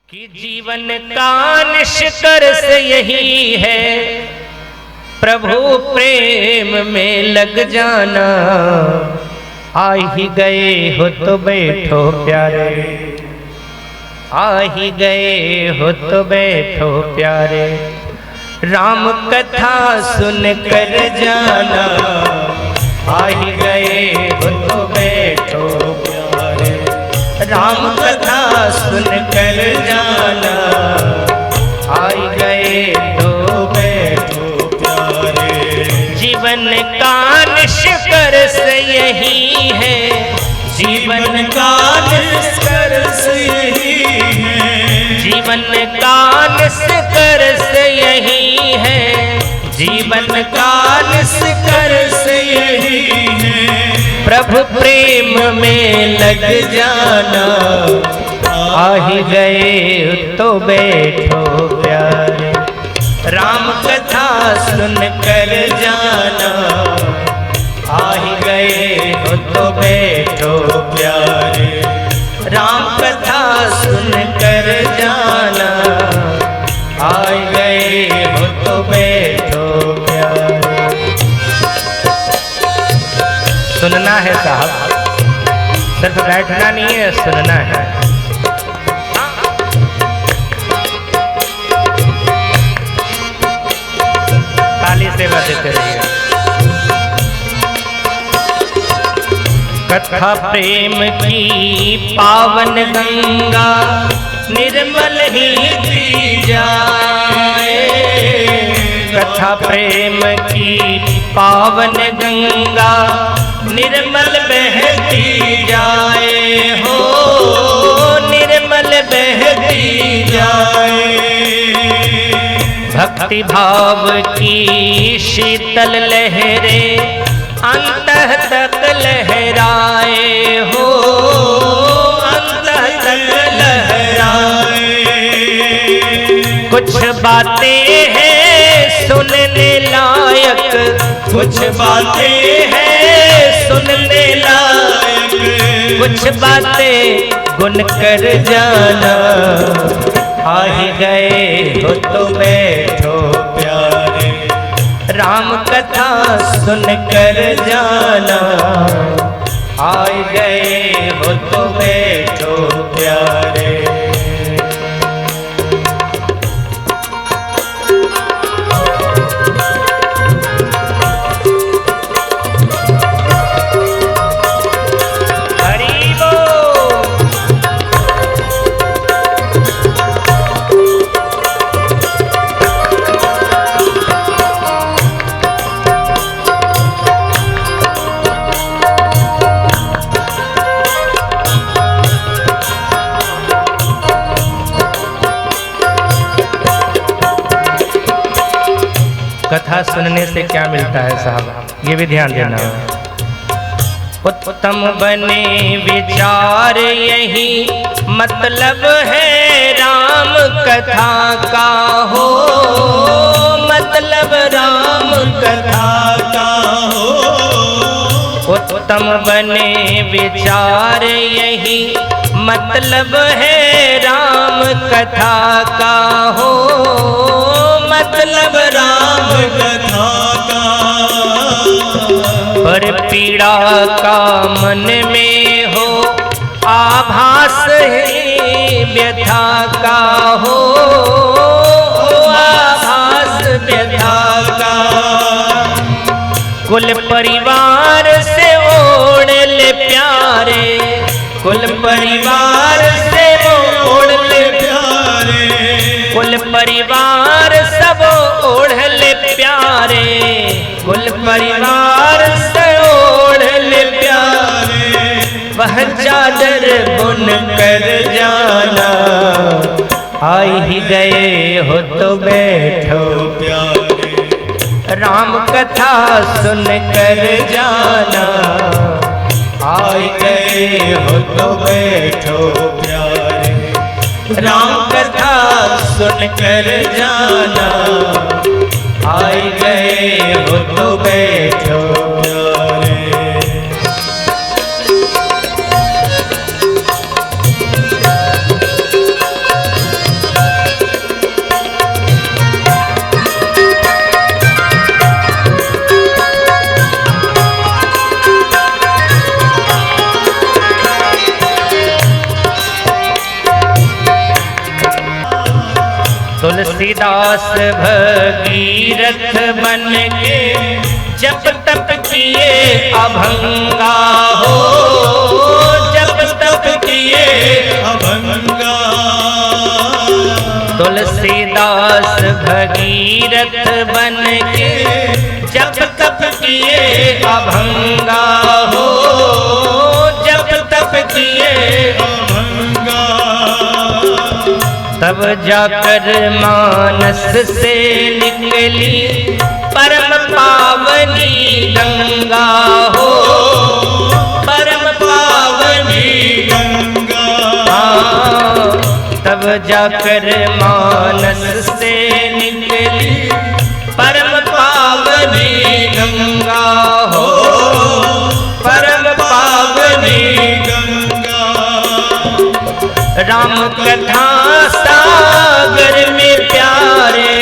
कि जीवन का निष्कर्ष यही है, प्रभु प्रेम में लग जाना। आ ही गए हो तो बैठो प्यारे, आ ही गए हो तो बैठो प्यारे, राम कथा सुन कर जाना। आ ही गए हो तो बैठो प्यारे, राम कथा सुन कर जाना। आ ही गए तो बैठो प्यारे, जीवन का निष्कर्ष यही है, जीवन का निष्कर्ष यही है, जीवन का निष्कर्ष यही है, जीवन का निष्कर्ष यही है, प्रभु प्रेम में लग जाना। आ ही गए तो बैठो प्यारे, राम कथा सुन कर जाना। आ ही गए हो तो बैठो प्यारे, राम कथा सुन कर जाना। आ ही गए हो तो बैठो प्यारे। सुनना है साहब, सिर्फ बैठना नहीं है, सुनना है। ताली सेवा देते रहिए। कथा प्रेम की पावन गंगा निर्मल ही पी जाए, कथा प्रेम की पावन गंगा निर्मल बहती जाए हो, निर्मल बहती जाए। भक्ति भाव की शीतल लहरें अंतः तक लहराए हो, अंतः तक लहराए। कुछ बातें हैं सुनने लायक, कुछ बातें हैं सुनने लायक, कुछ बातें गुन कर जाना। आ ही गए हो तो बैठो प्यारे, राम कथा सुन कर जाना। आ गए हो तो बैठो प्यारे। कथा सुनने से क्या मिलता है साहब, ये भी ध्यान देना। उत्तम बने विचार यही मतलब है राम कथा का हो, मतलब राम कथा का हो। उत्तम बने विचार यही मतलब है राम कथा का हो, मतलब राम कथा का। पर पीड़ा का मन में हो आभास है व्यथा का हो, आभास व्यथा का। कुल परिवार से ओढ़ ले प्यारे, कुल परिवार से ओढ़ ले प्यारे, कुल परिवार सब ओढ़ ले प्यारे, कुल परिवार से ओढ़ ले प्यारे। वह चादर बुन कर जाना। आ ही गए हो तो बैठो प्यारे, राम कथा सुन कर जाना। आ गए हो तो बैठो प्यारे, राम कथा सुन कर जाना। आ गए हो तो बैठो प्यारे। तुलसीदास भगीरथ बन के जप तप किए अभंगा हो, जप तप किए अभंगा। तुलसीदास भगीरथ बन के जप तप किए अभंगा हो, जप तप किए अभंगा। तब जाकर मानस से निकली परम पावनी गंगा हो, परम पावनी गंगा। तब जाकर मानस से निकली परम पावनी गंगा हो, परम पावनी गंगा। राम कथा सागर में प्यारे,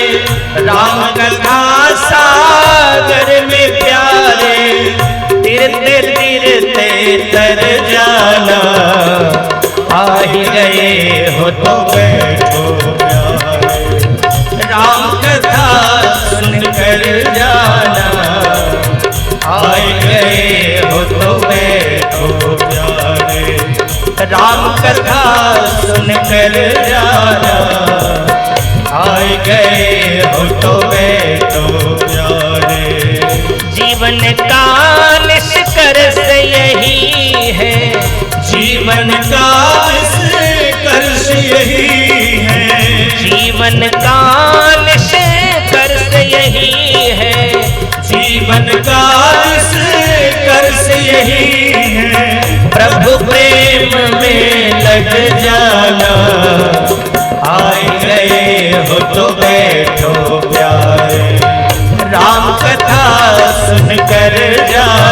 राम कथा सागर में प्यारे, तीरते तीरते तर जाना, आ ही गए हो तो बैठो प्यारे। राम कथा सुनकर जाना, आ गए हो तो बैठो प्यारे। राम कथा सुनकर जाना, आए गए हो तो बैठो प्यारे। जीवन का निष्कर्ष यही है, जीवन का निष्कर्ष यही है। जीवन का निष्कर्ष यही है, जीवन का निष्कर्ष यही है। प्रभु प्रेम में लग जाना, आए गए हो तो बैठो प्यारे। राम कथा सुनकर जाना,